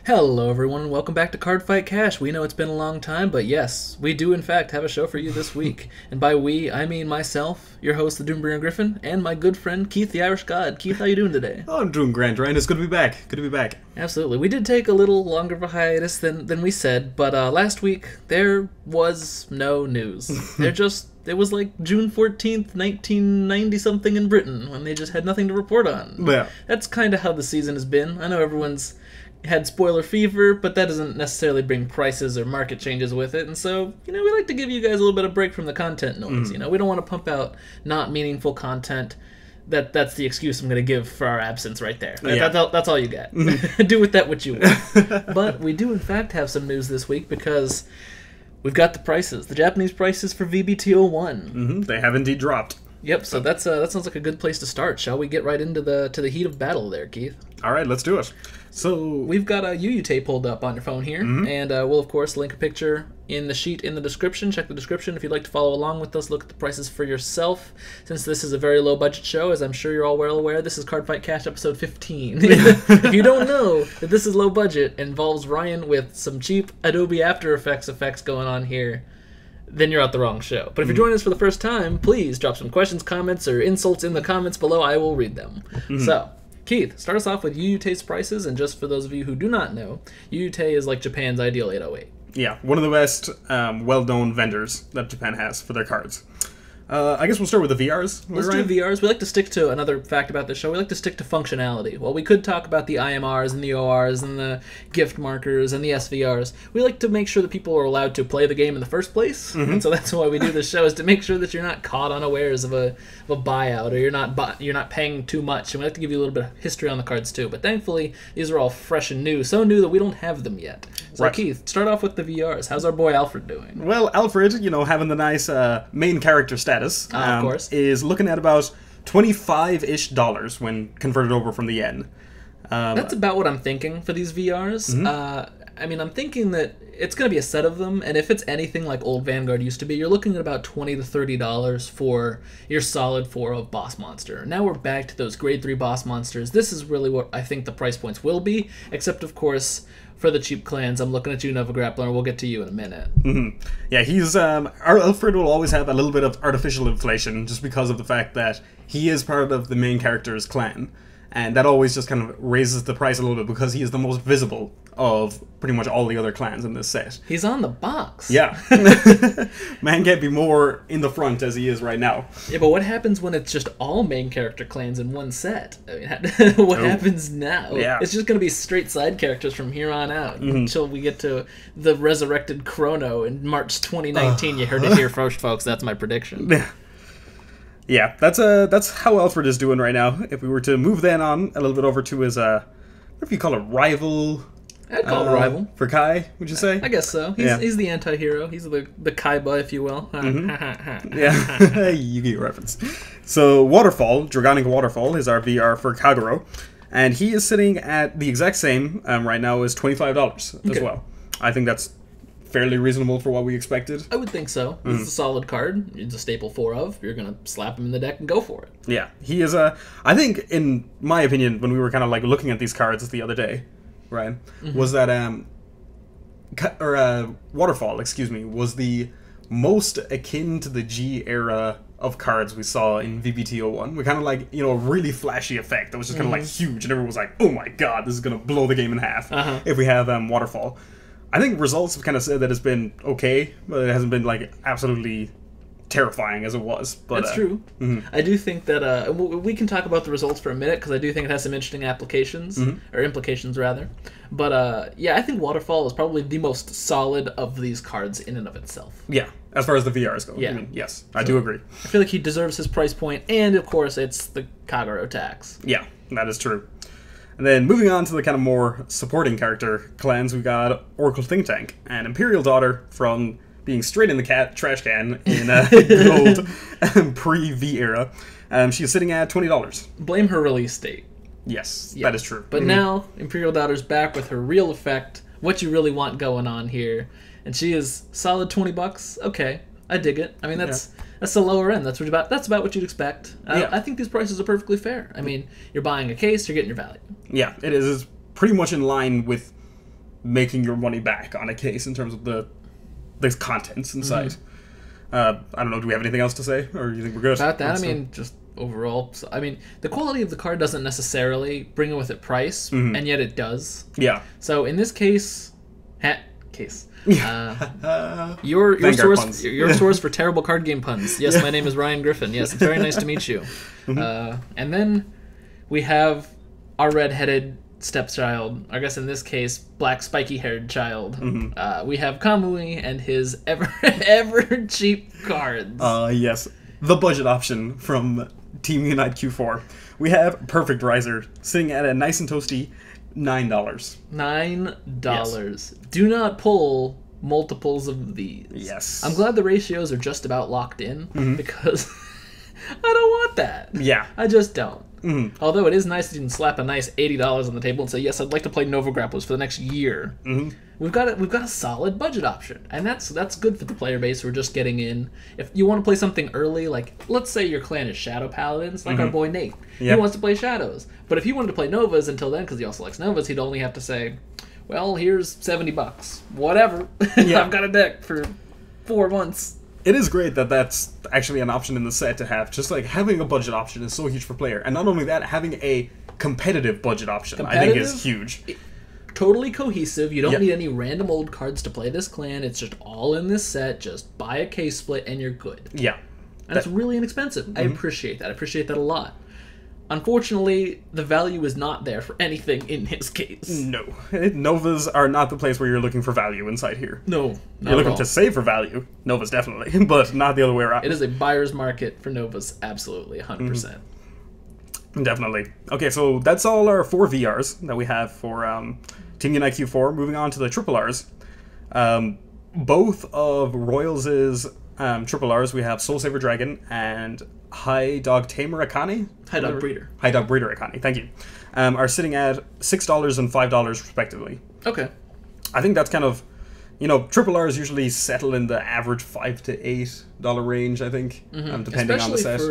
Hello everyone and welcome back to Cardfight Cash. We know it's been a long time, but yes, we do in fact have a show for you this week. And by we, I mean myself, your host, the Doombringer Griffin, and my good friend, Keith the Irish God. Keith, how you doing today? Oh, I'm doing grand, Ryan. It's good to be back. Good to be back. Absolutely. We did take a little longer of a hiatus than we said, but last week there was no news. It was like June 14th, 1990-something in Britain, when they just had nothing to report on. Yeah. That's kind of how the season has been. I know everyone's had spoiler fever, but that doesn't necessarily bring prices or market changes with it, and so, we like to give you guys a little bit of break from the content noise. We don't want to pump out not meaningful content. That's the excuse I'm going to give for our absence right there. Yeah. That's all you get. Do with that what you want. But we do, in fact, have some news this week, because we've got the prices. The Japanese prices for VBT01. They have indeed dropped. Yep, so that sounds like a good place to start. Shall we get right into the heat of battle there, Keith? All right, let's do it. So we've got a UUT pulled up on your phone here, and we'll, of course, link a picture in the sheet in the description. Check the description if you'd like to follow along with us. Look at the prices for yourself. Since this is a very low-budget show, as I'm sure you're all well aware, this is Cardfight Cash episode 15. If you don't know that this is low budget, involves Ryan with some cheap Adobe After effects going on here, then you're at the wrong show. But if you're joining us for the first time, please drop some questions, comments, or insults in the comments below. I will read them. So, Keith, start us off with UUT's prices, and just for those of you who do not know, UUT is like Japan's ideal 808. Yeah, one of the best well-known vendors that Japan has for their cards. I guess we'll start with the VRs. Let's do VRs. We like to stick to another fact about this show. We like to stick to functionality. While we could talk about the IMRs and the ORs and the gift markers and the SVRs, we like to make sure that people are allowed to play the game in the first place. And so that's why we do this show, is to make sure that you're not caught unawares of a buyout, or you're not paying too much. And we like to give you a little bit of history on the cards too. But thankfully, these are all fresh and new. So new that we don't have them yet. So right. Keith, start off with the VRs. How's our boy Alfred doing? Well, Alfred, having the nice main character status, of course, is looking at about $25-ish when converted over from the yen. That's about what I'm thinking for these VRs. I'm thinking that it's going to be a set of them, and if it's anything like old Vanguard used to be, you're looking at about $20 to $30 for your solid 4 of Boss Monster. Now we're back to those Grade 3 Boss Monsters. This is really what I think the price points will be, except, of course, for the cheap clans. I'm looking at you, Nova Grappler, and we'll get to you in a minute. Yeah, he's our Alfred will always have a little bit of artificial inflation just because of the fact that he is part of the main character's clan. And that always just kind of raises the price a little bit because he is the most visible of pretty much all the other clans in this set. He's on the box. Yeah. Man can't be more in the front as he is right now. Yeah, but what happens when it's just all main character clans in one set? What happens now? Yeah. It's just going to be straight side characters from here on out until we get to the resurrected Chrono in March 2019. You heard it here first, folks. That's my prediction. Yeah, that's how Alfred is doing right now. If we were to move then on a little bit over to his, what if you call it rival? I'd call it rival. For Kai, would you say? I guess so. He's the anti-hero. He's the Kaiba, if you will. Yeah, you get your reference. So Waterfall, Dragonic Waterfall, is our VR for Kagero. And he is sitting at the exact same, right now, as $25 as well. I think that's fairly reasonable for what we expected. I would think so. This is a solid card. It's a staple 4 of. You're going to slap him in the deck and go for it. Yeah, he is a... I think, in my opinion, when we were kind of like looking at these cards the other day, Ryan, was that... Waterfall, excuse me, was the most akin to the G era of cards we saw in VBT01. We kind of like, a really flashy effect that was just kind of like huge, and everyone was like, oh my god, this is going to blow the game in half if we have Waterfall. I think results have kind of said that it's been okay, but it hasn't been like absolutely terrifying as it was. But, that's true. I do think that we can talk about the results for a minute, because I do think it has some interesting applications or implications rather. But yeah, I think Waterfall is probably the most solid of these cards in and of itself. Yeah, as far as the VRs go. Yeah, yes, I do agree. I feel like he deserves his price point, and of course, it's the Kagero tax. Yeah, that is true. And then moving on to the kind of more supporting character clans, we got Oracle Think Tank and Imperial Daughter from being straight in the trash can in good old pre-V era. She's sitting at $20. Blame her release date. Yes, that is true. But now Imperial Daughter's back with her real effect, what you really want going on here, and she is solid $20. Okay, I dig it. I mean, that's the lower end. That's about what you'd expect. I think these prices are perfectly fair. I mean, you're buying a case, you're getting your value. Yeah, it is. It's pretty much in line with making your money back on a case in terms of the contents inside. I don't know, do we have anything else to say, or you think we're good? About that, I mean, just overall, I mean, the quality of the card doesn't necessarily bring with it price, and yet it does. Yeah. So in this case, your source for terrible card game puns. Yes, my name is Ryan Griffin. Yes, it's very nice to meet you. And then we have our red-headed stepchild. I guess in this case, black spiky-haired child. We have Kamui and his ever cheap cards. Yes, the budget option from Team Unite Q4. We have Perfect Riser sitting at a nice and toasty $9. $9. Yes. Do not pull multiples of these. Yes. I'm glad the ratios are just about locked in because I don't want that. Yeah. I just don't. Although it is nice that you can slap a nice $80 on the table and say, yes, I'd like to play Nova Grapplers for the next year. We've got a solid budget option, and that's good for the player base who are just getting in. If you want to play something early, like let's say your clan is Shadow Paladins, like our boy Nate, he wants to play Shadows. But if he wanted to play Novas until then, because he also likes Novas, he'd only have to say, well, here's $70, whatever. I've got a deck for 4 months. It is great that that's actually an option in the set to have. Just like having a budget option is so huge for player. And not only that, having a competitive budget option I think is huge. Totally cohesive. You don't need any random old cards to play this clan. It's just all in this set. Just buy a case split and you're good. Yeah. And it's really inexpensive. I appreciate that. I appreciate that a lot. Unfortunately, the value is not there for anything in his case. No. Novas are not the place where you're looking for value inside here. No, you're looking to save for value. Novas definitely, but not the other way around. It is a buyer's market for Novas, absolutely, 100%. Definitely. Okay, so that's all our 4 VRs that we have for Team Unite Q4. Moving on to the Triple Rs. Both of Royals' Triple Rs, we have Soul Saver Dragon and High Dog Tamer Akane? High Dog Breeder. High Dog Breeder Akane, thank you. Are sitting at $6 and $5 respectively. Okay. I think that's kind of, Triple Rs usually settle in the average $5 to $8 range, I think, depending on the set.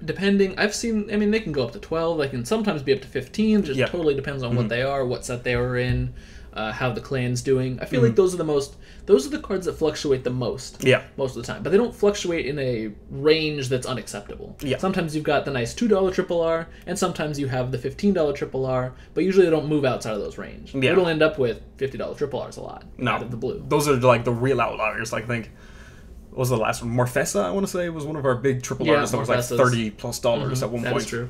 Depending, I've seen, they can go up to 12, they can sometimes be up to 15, just totally depends on what they are, what set they were in, how the clan's doing. I feel like those are the cards that fluctuate the most. Most of the time. But they don't fluctuate in a range that's unacceptable. Sometimes you've got the nice $2 Triple R, and sometimes you have the $15 Triple R, but usually they don't move outside of those range. You don't end up with $50 Triple Rs a lot out of the blue. Those are like the real outliers. Like, I think, what was the last one? Morfessa, I want to say, was one of our big Triple Rs that was like $30+ at one point. That's true.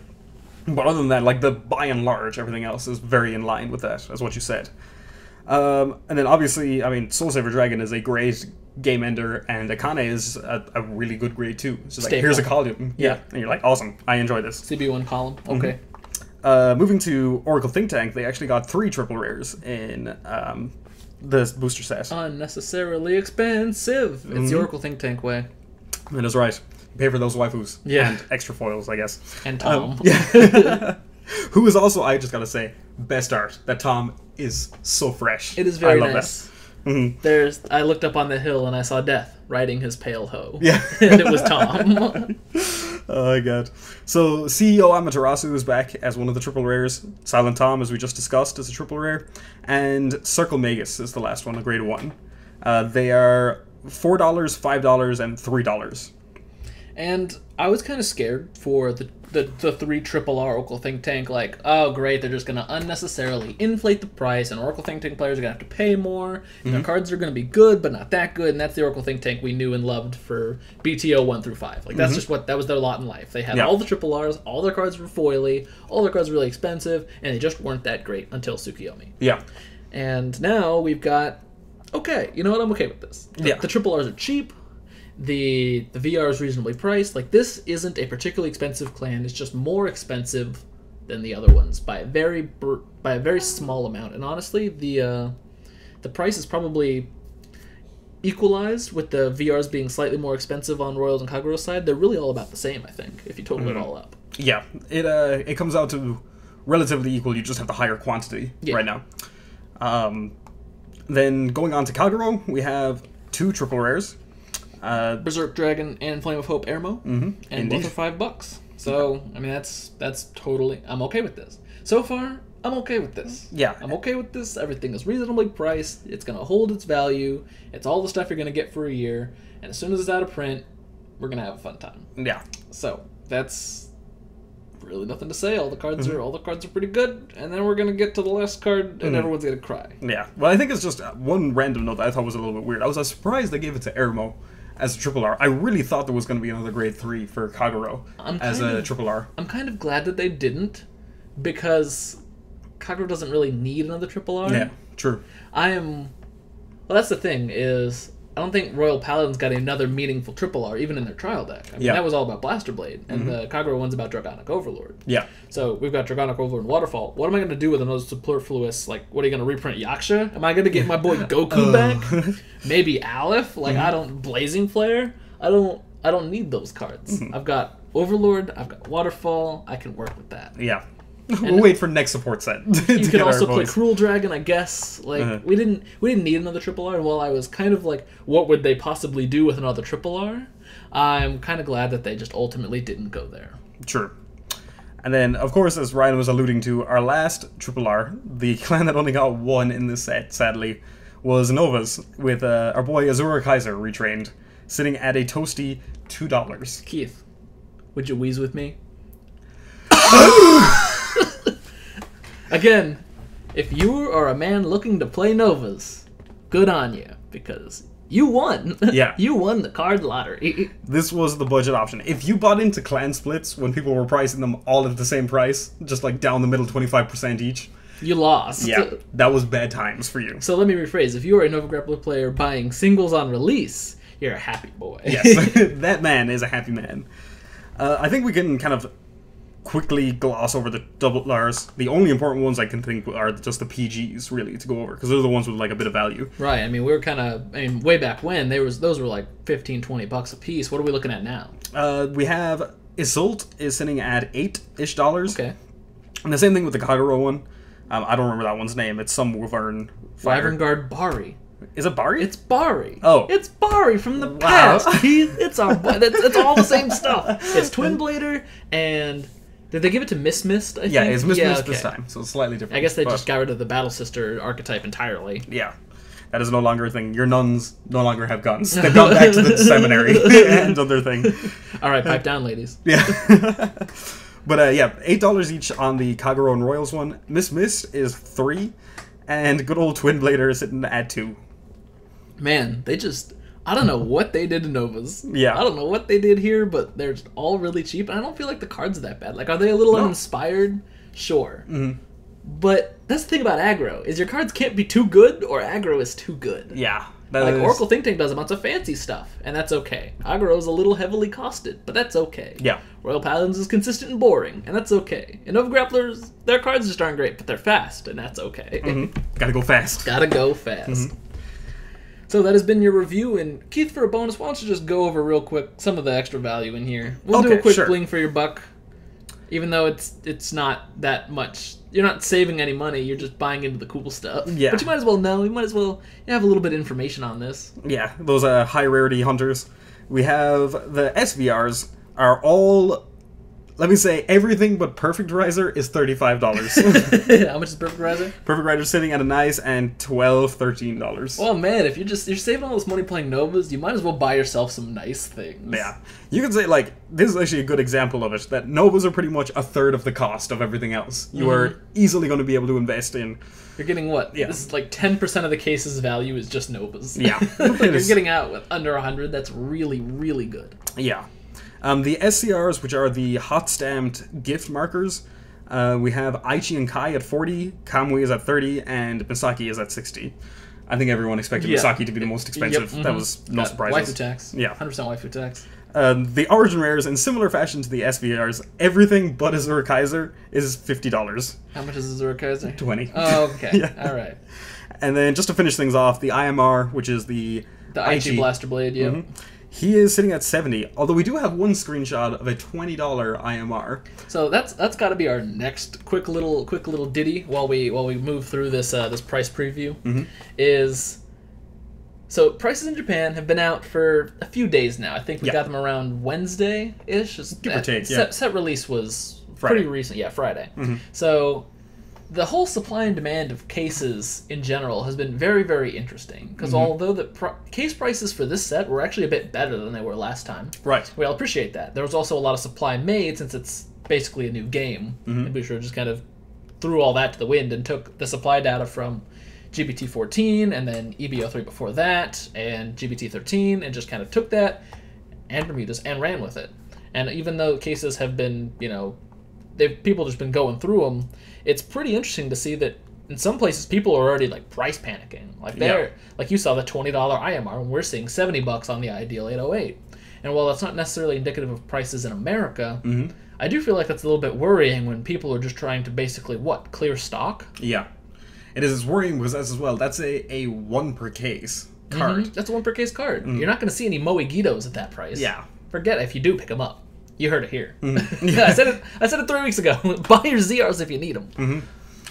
But other than that, like, by and large, everything else is very in line with that, as what you said. And then obviously, Soul Saver Dragon is a great game ender, and Akane is a really good grade too. It's just like, here's a column. And you're like, awesome, I enjoy this. CB1 column, okay. Moving to Oracle Think Tank, they actually got 3 triple rares in the booster set. Unnecessarily expensive. It's the Oracle Think Tank way. That is right. Pay for those waifus. And extra foils, I guess. And Tom. Who is also, I just gotta say, best art. That Tom is so fresh. It is very nice. I looked up on the hill and I saw Death riding his pale hoe. And it was Tom. Oh my god. So CEO Amaterasu is back as one of the triple rares. Silent Tom, as we just discussed, is a triple rare. And Circle Magus is the last one, a grade 1. They are $4, $5, and $3. And I was kind of scared for the 3 triple R Oracle Think Tank, like, oh great, they're just going to unnecessarily inflate the price, and Oracle Think Tank players are going to have to pay more, and their cards are going to be good, but not that good, and that's the Oracle Think Tank we knew and loved for BTO 1 through 5. Like, that's just that was their lot in life. They had all the triple Rs, all their cards were foily, all their cards were really expensive, and they just weren't that great until Tsukiyomi. And now we've got, okay, you know what, I'm okay with this. The triple Rs are cheap. The VR is reasonably priced. Like, this isn't a particularly expensive clan. It's just more expensive than the other ones by a very small amount. And honestly, the price is probably equalized with the VRs being slightly more expensive on Royals and Kaguro's side. They're really all about the same, I think, if you total it all up. Yeah, it comes out to relatively equal. You just have the higher quantity right now. Then going on to Kaguro, we have 2 triple rares. Berserk Dragon and Flame of Hope Airmo, and both are $5. So, that's totally, I'm okay with this. So far, I'm okay with this. Yeah. I'm okay with this. Everything is reasonably priced. It's going to hold its value. It's all the stuff you're going to get for a year. And as soon as it's out of print, we're going to have a fun time. Yeah. So, that's really nothing to say. All the cards are pretty good. And then we're going to get to the last card, and everyone's going to cry. Yeah. Well, I think it's just one random note that I thought was a little bit weird. I was surprised they gave it to Ermo as a triple R. I really thought there was going to be another grade 3 for Kagero as a triple R. I'm kind of glad that they didn't, because Kagero doesn't really need another triple R. Yeah, true. Well, that's the thing, is I don't think Royal Paladins got another meaningful triple R, even in their trial deck. I mean, that was all about Blaster Blade, and the Kagero one's about Dragonic Overlord. Yeah. So we've got Dragonic Overlord and Waterfall. What am I going to do with another superfluous? Like, what are you going to reprint Yaksha? Am I going to get my boy Goku back? Maybe Aleph? Like, Blazing Flare? I don't need those cards. I've got Overlord, I've got Waterfall, I can work with that. Yeah. We'll wait for next support set. You could also play Cruel Dragon, I guess. Like we didn't need another triple R. And while I was kind of like, what would they possibly do with another triple R? I'm kind of glad that they just ultimately didn't go there. True. And then, of course, as Ryan was alluding to, our last triple R, the clan that only got one in this set, sadly, was Nova's, with our boy Azura Kaiser retrained, sitting at a toasty $2. Keith, would you wheeze with me? Again, if you are a man looking to play Novas, good on you, because you won. Yeah. You won the card lottery. This was the budget option. If you bought into clan splits when people were pricing them all at the same price, just like down the middle 25% each, you lost. Yeah, that was bad times for you. So let me rephrase. If you are a Nova Grappler player buying singles on release, you're a happy boy. Yes, that man is a happy man. I think we can kind of quickly gloss over the double R's. The only important ones I can think are just the PGs, really, to go over, because they're the ones with like a bit of value. Right. I mean, we were kind of, way back when, those were like $15-20 a piece. What are we looking at now? We have Isolt is sitting at $8-ish. Okay. And the same thing with the Kagero one. I don't remember that one's name. It's some Wyvern Fire. Guard Bari. Is it Bari? It's Bari. Oh. It's Bari from the past. It's all the same stuff. It's Twin Blader, and did they give it to Miss Mist, I think? Yeah, it's Miss Mist this time, so it's slightly different. I guess they just got rid of the Battle Sister archetype entirely. Yeah. That is no longer a thing. Your nuns no longer have guns. They've gone back to the seminary and other thing. All right, pipe down, ladies. Yeah. But yeah, $8 each on the Kagero and Royals one. Miss Mist is $3, and good old Twin Blader is sitting at $2. Man, I don't know what they did to Novas. Yeah. I don't know what they did here, but they're just all really cheap, and I don't feel like the cards are that bad. Like, are they a little uninspired? Sure. But that's the thing about aggro, is your cards can't be too good, or aggro is too good. Yeah. Like, Oracle Think Tank does a bunch of fancy stuff, and that's okay. Aggro is a little heavily costed, but that's okay. Yeah. Royal Paladins is consistent and boring, and that's okay. And Nova Grapplers, their cards just aren't great, but they're fast, and that's okay. Gotta go fast. Gotta go fast. So that has been your review, and Keith, for a bonus, why don't you just go over real quick some of the extra value in here. We'll do a quick bling for your buck, even though it's not that much. You're not saving any money, you're just buying into the cool stuff. Yeah. But you might as well know, you might as well have a little bit of information on this. Yeah, those high rarity hunters. We have the SVRs are all, let me say, everything but Perfect Riser is $35. How much is Perfect Riser? Perfect Riser sitting at a nice and $13. Well, man, if you're saving all this money playing Novas, you might as well buy yourself some nice things. Yeah. You can say, like, this is actually a good example of it, that Novas are pretty much a third of the cost of everything else. You are easily going to be able to invest in. You're getting what? Yeah. This is like 10% of the case's value is just Novas. Yeah. You're getting out with under 100. That's really, really good. Yeah. The SCRs, which are the hot stamped gift markers, we have Aichi and Kai at 40, Kamui is at 30, and Misaki is at 60. I think everyone expected Misaki to be the most expensive. That was no surprise. Waifu tax. Yeah. 100% waifu tax. The Origin Rares, in similar fashion to the SVRs, everything but Azura Kaiser is $50. How much is Azura Kaiser? 20. Oh, okay. Yeah. All right. And then just to finish things off, the IMR, which is the Aichi Blaster Blade, yeah. He is sitting at 70, although we do have one screenshot of a $20 IMR. So that's got to be our next quick little ditty while we move through this price preview. So prices in Japan have been out for a few days now. I think we got them around Wednesday-ish. Give or take, yeah. Set release was pretty recent. Yeah, Friday. So the whole supply and demand of cases in general has been very, very interesting. Because although the case prices for this set were actually a bit better than they were last time, Right. we all appreciate that. There was also a lot of supply made since it's basically a new game. And Bushiroad just kind of threw all that to the wind and took the supply data from GBT14 and then EBO3 before that and GBT13 and just kind of took that and Bermudas and ran with it. And even though cases have been, you know, people just been going through them, it's pretty interesting to see that in some places people are already like price panicking. Like like you saw the $20 IMR and we're seeing $70 on the Ideal 808. And while that's not necessarily indicative of prices in America, I do feel like that's a little bit worrying when people are just trying to basically clear stock. Yeah. It is worrying because as well, that's a 1 per case card. That's a 1 per case card. You're not going to see any Moe Guidos at that price. Yeah. Forget it. If you do, pick them up. You heard it here. I said it 3 weeks ago. Buy your ZRs if you need them.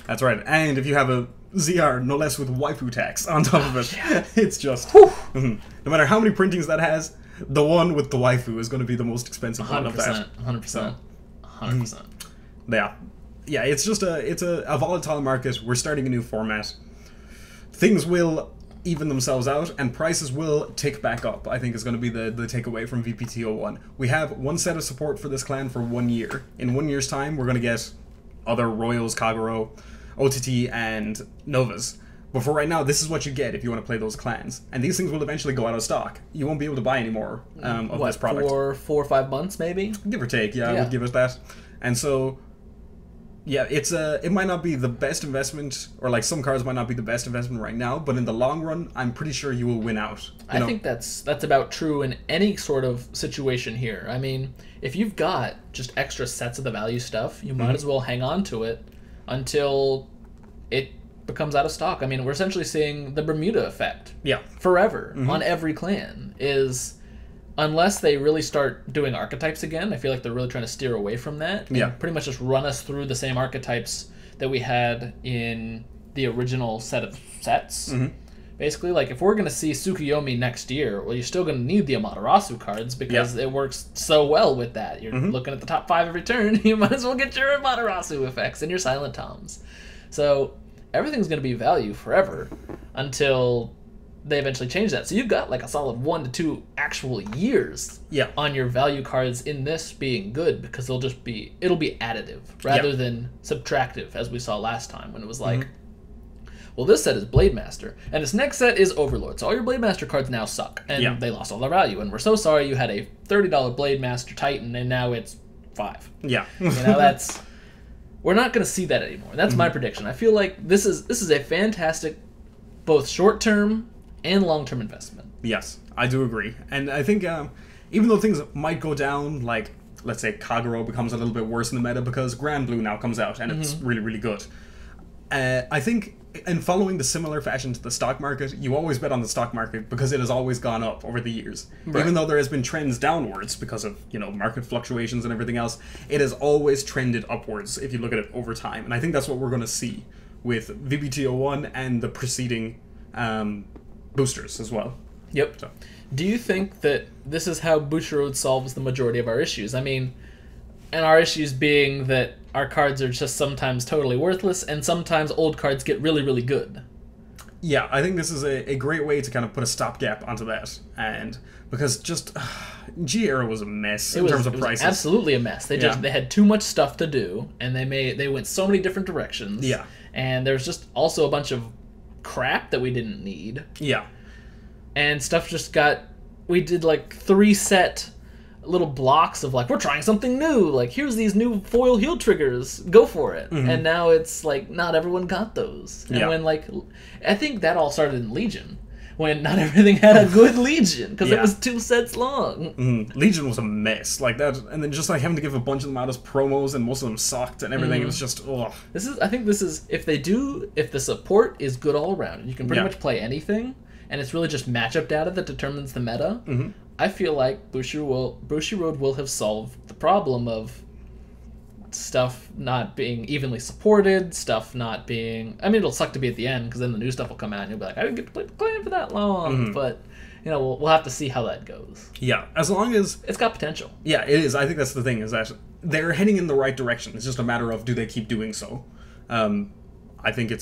That's right. And if you have a ZR, no less with waifu tax on top of it, it's just... no matter how many printings that has, the one with the waifu is going to be the most expensive one of that. 100%. 100%. Yeah. Yeah, it's just it's a volatile market. We're starting a new format. Things will even themselves out, and prices will tick back up, I think is going to be the takeaway from VPT01. We have one set of support for this clan for 1 year. In 1 year's time, we're going to get other Royals, Kagero, OTT, and Novas. But for right now, this is what you get if you want to play those clans. And these things will eventually go out of stock. You won't be able to buy any more of this product. For 4 or 5 months, maybe? Give or take, I would give it that. And so... yeah, it might not be the best investment, or like some cards might not be the best investment right now, but in the long run, I'm pretty sure you will win out. I think that's about true in any sort of situation here. I mean, if you've got just extra sets of the value stuff, you might as well hang on to it until it becomes out of stock. I mean, we're essentially seeing the Bermuda effect. Yeah. Forever on every clan is... unless they really start doing archetypes again, I feel like they're really trying to steer away from that. And pretty much just run us through the same archetypes that we had in the original set of sets. Basically, like, if we're going to see Tsukuyomi next year, well, you're still going to need the Amaterasu cards because it works so well with that. You're looking at the top 5 every turn, you might as well get your Amaterasu effects and your Silent Toms. So everything's going to be value forever until... they eventually change that. So you've got like a solid 1 to 2 actual years on your value cards in this being good, because it'll be additive rather than subtractive, as we saw last time when it was like, well, this set is Blade Master and this next set is Overlord, so all your Blade Master cards now suck and they lost all their value, and we're so sorry you had a $30 Blade Master Titan and now it's $5. You know, that's... we're not going to see that anymore. That's my prediction. I feel like this is a fantastic both short-term and long-term investment. Yes, I do agree. And I think even though things might go down, like, let's say Kagero becomes a little bit worse in the meta because Grand Blue now comes out and it's really, really good. I think in following the similar fashion to the stock market, you always bet on the stock market because it has always gone up over the years. Even though there has been trends downwards because of, you know, market fluctuations and everything else, it has always trended upwards if you look at it over time. And I think that's what we're going to see with VBT01 and the preceding boosters as well. So. Do you think that this is how Bushiroad solves the majority of our issues? I mean, and our issues being that our cards are just sometimes totally worthless and sometimes old cards get really, really good. Yeah, I think this is a great way to kind of put a stopgap onto that. And because just G-Era was a mess in terms of prices. It was absolutely a mess. They had too much stuff to do, and they went so many different directions. And there's just also a bunch of crap that we didn't need. And stuff just got... we did like 3 set little blocks of like, we're trying something new. Like, here's these new foil heal triggers. Go for it. And now it's like, not everyone got those. And when like... I think that all started in Legion. When not everything had a good Legion. Because it was 2 sets long. Legion was a mess. Like that. And then just like having to give a bunch of them out as promos and most of them sucked and everything. It was just, ugh. I think this is... if the support is good all around, you can pretty much play anything, and it's really just matchup data that determines the meta, I feel like Bushiroad will have solved the problem of stuff not being evenly supported, stuff not being... I mean, it'll suck to be at the end, because then the new stuff will come out, and you'll be like, I didn't get to play the clan for that long, but, you know, we'll have to see how that goes. As long as... it's got potential. It is. I think that's the thing, is that they're heading in the right direction. It's just a matter of, do they keep doing so? I think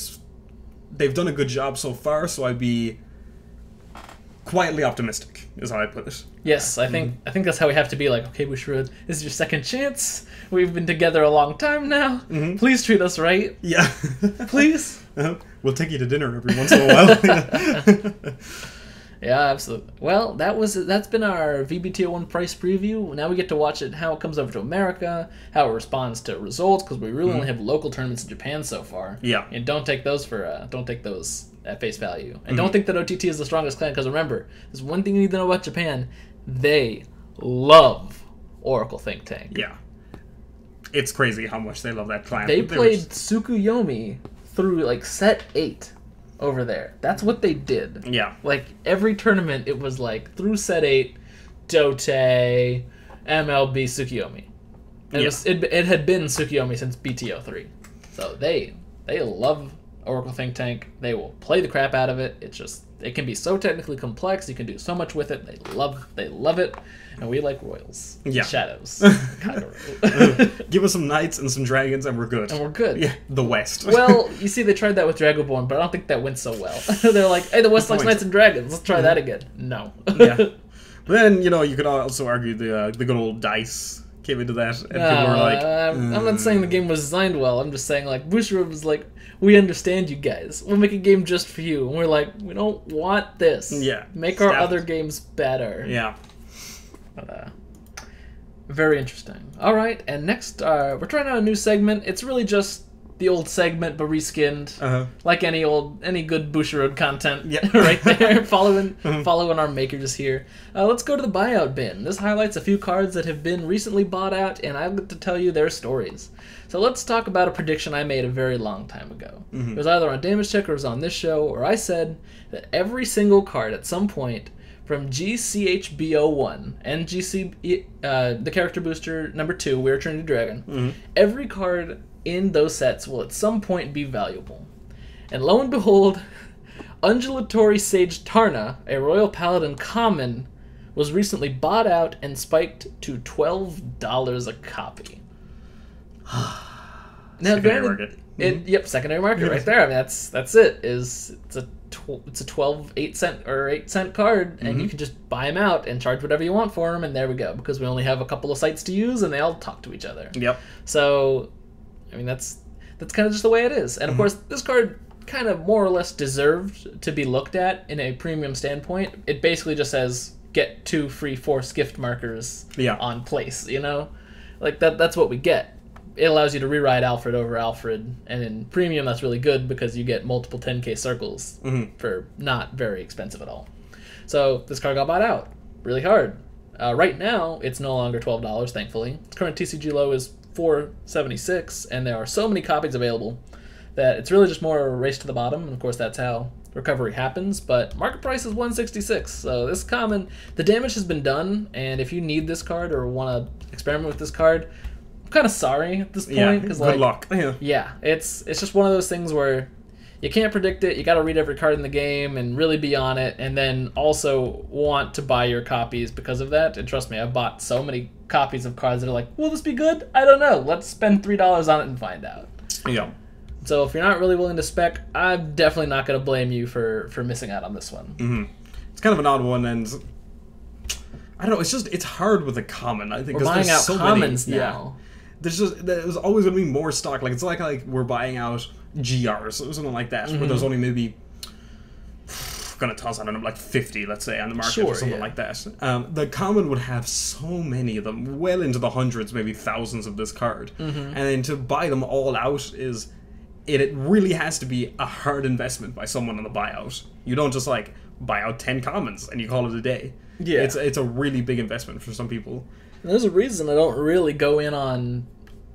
they've done a good job so far, so I'd be quietly optimistic, is how I put it. Yes, I think that's how we have to be. Like, okay, Bushiroad, this is your second chance. We've been together a long time now. Please treat us right. Yeah. Please. We'll take you to dinner every once in a while. Yeah, absolutely. Well, that's been our VBTO1 price preview. Now we get to watch it, how it comes over to America, how it responds to results, because we really only have local tournaments in Japan so far. Yeah. And don't take those at face value. And don't think that OTT is the strongest clan, because remember, there's one thing you need to know about Japan. They love Oracle Think Tank. Yeah. It's crazy how much they love that clan. They played Tsukuyomi through, like, set 8 over there. That's what they did. Yeah. Like, every tournament, it was, like, through set 8, Dote, MLB, Tsukuyomi. And it had been Tsukuyomi since BTO 3. So they love Oracle Think Tank. They will play the crap out of it. It can be so technically complex. You can do so much with it. They love it. And we like royals. Yeah. Shadows. Give us some knights and some dragons and we're good. Yeah. The West. Well, you see, they tried that with Dragonborn, but I don't think that went so well. They're like, hey, the West likes knights and dragons. Let's try that again. No. Yeah. But then, you could also argue the good old dice came into that. And people were like... I'm not saying the game was designed well. I'm just saying, like, Bushiroad was like, we understand you guys. We'll make a game just for you. And we're like, we don't want this. Yeah. Make our other games better. Yeah. But, very interesting. All right, and next, we're trying out a new segment. It's really just the old segment, but reskinned, like any good Bushiroad content. Yep. Right there, following our makers here. Let's go to the buyout bin. This highlights a few cards that have been recently bought out, and I get to tell you their stories. So let's talk about a prediction I made a very long time ago. It was either on Damage Check or it was on this show, where I said that every single card at some point from GCHBO1 and the character booster number 2, Weird Trinity Dragon, every card in those sets will at some point be valuable. And lo and behold, Undulatory Sage Tarna, a Royal Paladin common, was recently bought out and spiked to $12 a copy. Now, secondary market. Yep, secondary market right there. I mean, that's it. It's a 12 8-cent card, and you can just buy them out and charge whatever you want for them, and there we go. Because we only have a couple of sites to use, and they all talk to each other. Yep. So, I mean, that's kind of just the way it is. And of course, this card kind of more or less deserved to be looked at in a premium standpoint. It basically just says get 2 free Force gift markers on place. Like that's what we get. It allows you to rewrite Alfred over Alfred, and in premium that's really good because you get multiple 10k circles for not very expensive at all. So this card got bought out really hard. Right now it's no longer $12, thankfully. Its current TCG low is $4.76, and there are so many copies available that it's really just more a race to the bottom, and of course that's how recovery happens, but market price is $166. So this common, the damage has been done, and if you need this card or want to experiment with this card, I'm kind of sorry at this point. Good luck. Yeah, it's just one of those things where you can't predict it. You got to read every card in the game and really be on it, and then also want to buy your copies because of that. And trust me, I've bought so many copies of cards that are like, will this be good? I don't know. Let's spend $3 on it and find out. Yeah. So if you're not really willing to spec, I'm definitely not going to blame you for missing out on this one. It's kind of an odd one, and I don't know. It's hard with a common. I think we're buying out so commons many. now. Yeah. There's always going to be more stock. Like it's like we're buying out GRs or something like that, where there's only maybe gonna toss, I don't know, like 50, let's say, on the market or something like that. The common would have so many of them, well into the hundreds, maybe thousands of this card, and then to buy them all out is it really has to be a hard investment by someone on the buyout. You don't just like buy out 10 commons and you call it a day. Yeah, it's a really big investment for some people. And there's a reason I don't really go in on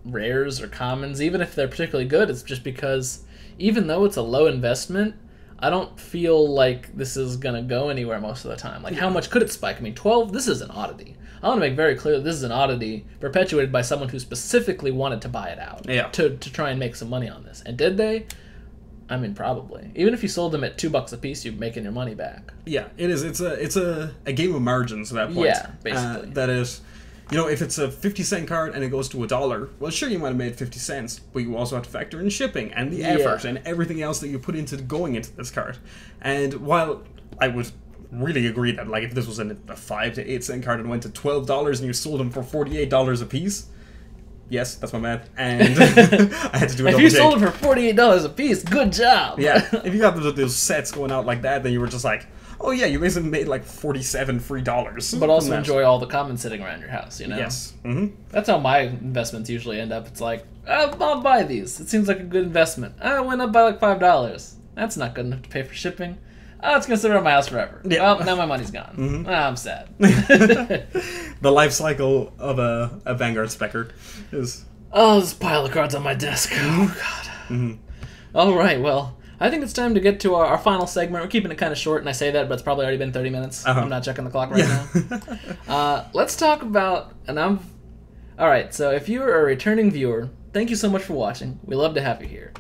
rares or commons, even if they're particularly good. It's just because even though it's a low investment, I don't feel like this is going to go anywhere most of the time. Like, how much could it spike? I mean, 12, this is an oddity. I want to make very clear that this is an oddity perpetuated by someone who specifically wanted to buy it out to try and make some money on this. And did they? I mean, probably. Even if you sold them at $2 a piece, you're making your money back. Yeah, it is. It's a game of margins at that point. Yeah, basically. That is, You know, if it's a 50-cent card and it goes to $1, well, sure, you might have made 50 cents, but you also have to factor in shipping and the effort and everything else that you put into going into this card. And while I would really agree that, like, if this was a 5 to 8 cent card and went to $12 and you sold them for $48 a piece, yes, that's my man. And I had to do a double If you sold them for $48 a piece, good job. Yeah, if you got those sets going out like that, then you were just like, oh yeah, you basically made like 47 free dollars. But also enjoy all the commons sitting around your house, you know? Yes. That's how my investments usually end up. It's like, I'll buy these. It seems like a good investment. I went up by like $5. That's not good enough to pay for shipping. Oh, it's going to sit around my house forever. Yeah. Well, now my money's gone. I'm sad. The life cycle of a Vanguard Specker is... Oh, this pile of cards on my desk. Oh, God. All right, well... I think it's time to get to our final segment. We're keeping it kind of short, and I say that, but it's probably already been 30 minutes. I'm not checking the clock right now. Let's talk about... Alright, so if you're a returning viewer, thank you so much for watching. We love to have you here.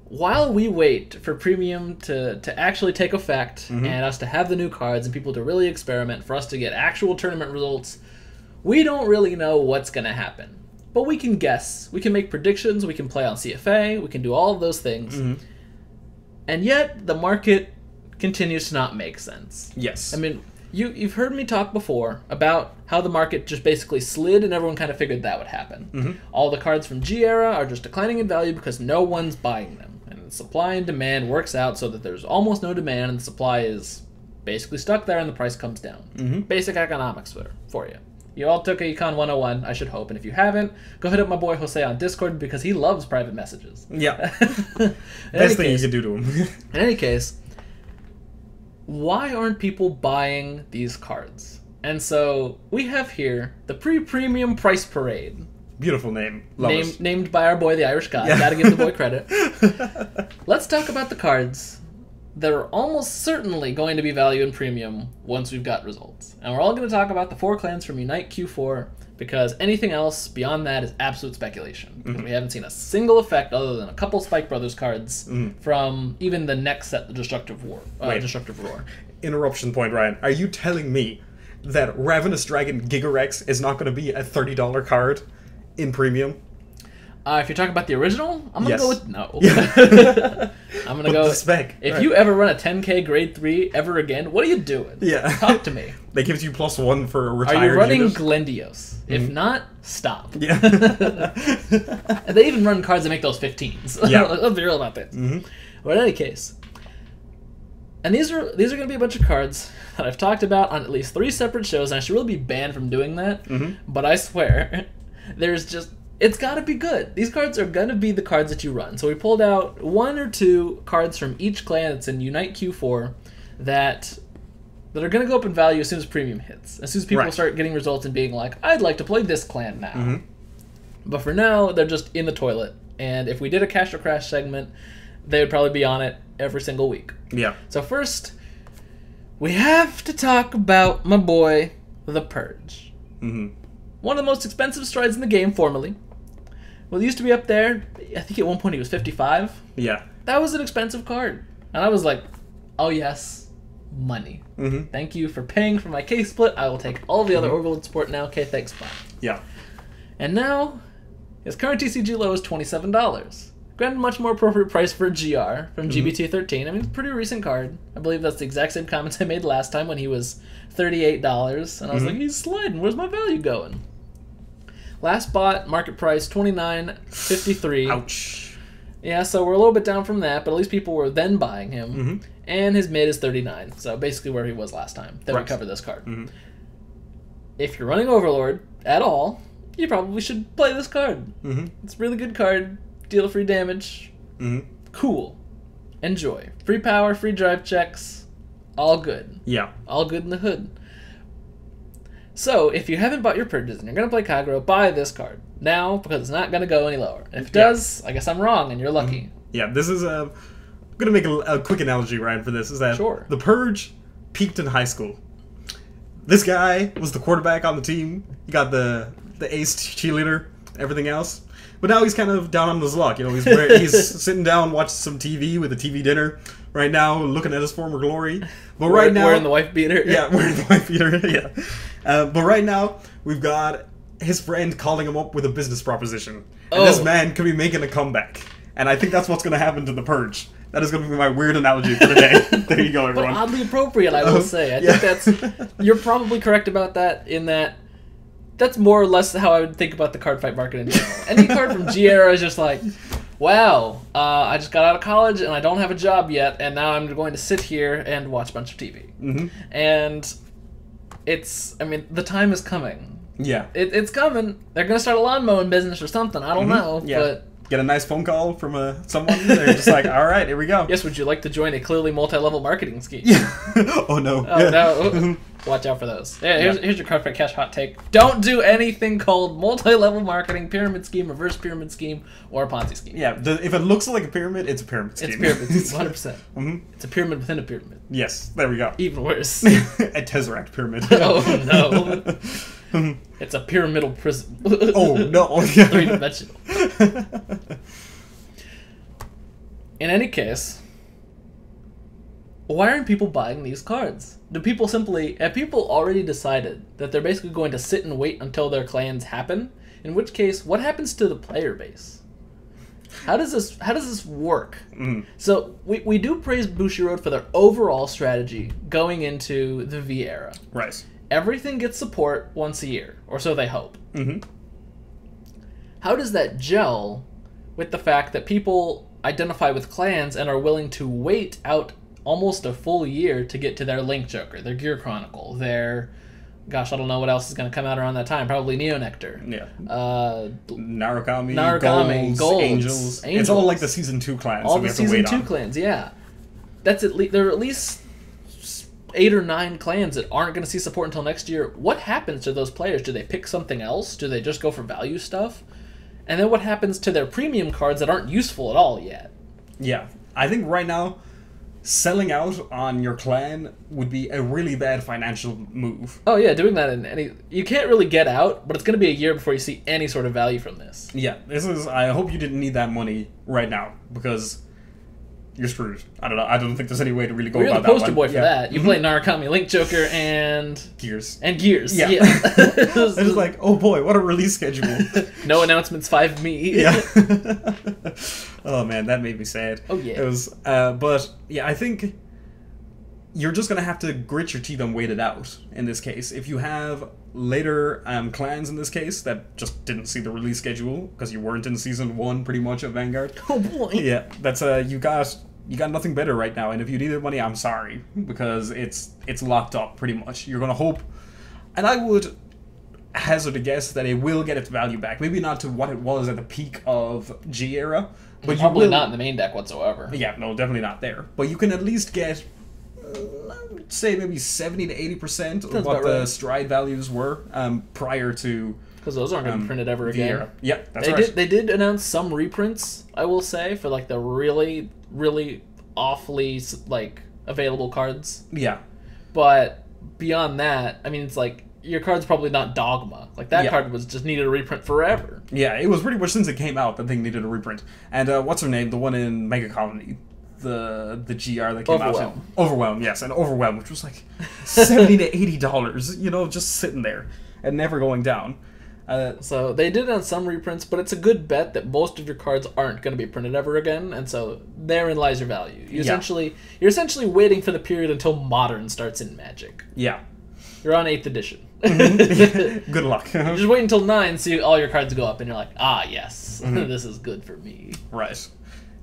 While we wait for Premium to actually take effect, and us to have the new cards, and people to really experiment, for us to get actual tournament results, we don't really know what's going to happen. But we can guess. We can make predictions. We can play on CFA. We can do all of those things. And yet, the market continues to not make sense. Yes. I mean, you've heard me talk before about how the market just basically slid and everyone kind of figured that would happen. All the cards from G-Era are just declining in value because no one's buying them. And supply and demand works out so that there's almost no demand and the supply is basically stuck there and the price comes down. Basic economics for you. You all took Econ 101, I should hope, and if you haven't, go hit up my boy Jose on Discord because he loves private messages. Yeah. Best thing you can do to him. In any case, why aren't people buying these cards? And so we have here the pre-premium price parade. Beautiful name. Named by our boy the Irish guy. Yeah. Gotta give the boy credit. Let's talk about the cards that are almost certainly going to be value in premium once we've got results. And we're all going to talk about the 4 clans from Unite Q4 because anything else beyond that is absolute speculation. Because we haven't seen a single effect other than a couple Spike Brothers cards from even the next set, the Destructive Roar. Interruption point, Ryan. Are you telling me that Ravenous Dragon Gigarex is not going to be a $30 card in premium? If you're talking about the original, I'm going to go with no. I'm going to go with the spec. If you ever run a 10k grade 3 ever again, what are you doing? Talk to me. That gives you +1 for a retired Are you running unit? Glendios? If not, stop. Yeah. They even run cards that make those 15s. Yeah. Let's be real about this. But in any case, and these are going to be a bunch of cards that I've talked about on at least 3 separate shows, and I should really be banned from doing that. But I swear, there's just... It's got to be good. These cards are going to be the cards that you run. So we pulled out 1 or 2 cards from each clan that's in Unite Q4 that are going to go up in value as soon as premium hits. As soon as people start getting results and being like, I'd like to play this clan now. But for now, they're just in the toilet. And if we did a Cash or Crash segment, they would probably be on it every single week. Yeah. So first, we have to talk about my boy, the Purge. One of the most expensive strides in the game, formerly. Well, it used to be up there. I think at one point he was 55. Yeah. That was an expensive card. And I was like, oh yes, money. Thank you for paying for my case split. I will take all the other Overlord support now. Okay, thanks, bye. Yeah. And now, his current TCG low is $27. Granted, much more appropriate price for a GR from GBT13. I mean, it's a pretty recent card. I believe that's the exact same comments I made last time when he was $38. And I was like, he's sliding. Where's my value going? Last bought, market price, $29.53. Ouch. Yeah, so we're a little bit down from that, but at least people were then buying him. And his mid is 39, so basically where he was last time that we covered this card. If you're running Overlord at all, you probably should play this card. It's a really good card. Deal free damage. Cool. Enjoy. Free power, free drive checks. All good. Yeah. All good in the hood. So, if you haven't bought your Purges and you're going to play Kagero, buy this card now because it's not going to go any lower. If it does, I guess I'm wrong and you're lucky. Yeah, this is I'm going to make a quick analogy, Ryan, for this. Is that the Purge peaked in high school. This guy was the quarterback on the team. He got the ace cheerleader, everything else. But now he's kind of down on his luck. You know, he's sitting down watching some TV with a TV dinner right now, looking at his former glory. But right now, wearing the wife beater. Yeah, wearing the wife beater. Yeah. But right now, we've got his friend calling him up with a business proposition. And this man could be making a comeback. And I think that's what's going to happen to the Purge. That is going to be my weird analogy for the day. There you go, everyone. But oddly appropriate, I will say. I think that's... You're probably correct about that, in that that's more or less how I would think about the Cardfight market in general. Any card from G-Era is just like, wow, I just got out of college and I don't have a job yet, and now I'm going to sit here and watch a bunch of TV. And it's... I mean, the time is coming. Yeah. It's coming. They're going to start a lawn mowing business or something. I don't know, but... Get a nice phone call from someone. They're just like, all right, here we go. Yes, would you like to join a clearly multi-level marketing scheme? Yeah. Oh, no. Oh, no. Watch out for those. Yeah, here's your Cardfight Cash hot take. Don't do anything called multi-level marketing, pyramid scheme, reverse pyramid scheme, or Ponzi scheme. Yeah, if it looks like a pyramid, it's a pyramid scheme. It's a pyramid scheme, 100%. It's a pyramid within a pyramid. Yes, there we go. Even worse. A Tesseract pyramid. Oh, no. It's a pyramidal prism. Oh, no. 3-dimensional. In any case, why aren't people buying these cards? Have people already decided that they're basically going to sit and wait until their clans happen? In which case, what happens to the player base? How does this work? So we do praise Bushiroad for their overall strategy going into the V era. Right. Everything gets support once a year, or so they hope. How does that gel with the fact that people identify with clans and are willing to wait out almost a full year to get to their Link Joker, their Gear Chronicle, their... Gosh, I don't know what else is going to come out around that time. Probably Neonectar. Yeah. Narukami, Golds, Angels. It's all like the Season 2 clans. All the Season 2 clans, yeah. That's there are at least 8 or 9 clans that aren't going to see support until next year. What happens to those players? Do they pick something else? Do they just go for value stuff? And then what happens to their premium cards that aren't useful at all yet? Yeah. I think right now, selling out on your clan would be a really bad financial move. Oh yeah, doing that in any... You can't really get out, but it's going to be a year before you see any sort of value from this. Yeah, I hope you didn't need that money right now, because you're screwed. I don't know. I don't think there's any way to really go about that. You're the poster boy for that. You play Narukami, Link Joker, and... Gears. And Gears, yeah. It's just like, oh boy, what a release schedule. No announcements, 5 me. Yeah. Oh man, that made me sad. Oh yeah. It was, but yeah, I think you're just gonna have to grit your teeth and wait it out in this case. If you have later clans in this case that just didn't see the release schedule because you weren't in Season 1 pretty much of Vanguard. Oh boy. Yeah, that's you got nothing better right now, and if you needed money, I'm sorry, because it's locked up pretty much. You're gonna hope, and I would hazard a guess that it will get its value back. Maybe not to what it was at the peak of G era, but probably not in the main deck whatsoever. Yeah, no, definitely not there. But you can at least get, I would say, maybe 70 to 80% of what the stride values were prior to... Because those aren't going to be printed ever again. Era. Yeah, that's right. They did announce some reprints, I will say, for like the really, really awfully like available cards. Yeah. But beyond that, I mean, it's like... Your card's probably not Dogma. Like, that card was just needed a reprint forever. Yeah, it was pretty much since it came out that thing needed a reprint. And what's her name? The one in Mega Colony. The GR that came out. Overwhelm, yes. And Overwhelm, which was like $70 to $80, you know, just sitting there and never going down. So they did on some reprints, but it's a good bet that most of your cards aren't going to be printed ever again, and so therein lies your value. You're essentially waiting for the period until Modern starts in Magic. Yeah. You're on 8th edition. Good luck. You just wait until 9, see all your cards go up, and you're like, ah, yes, this is good for me. Right.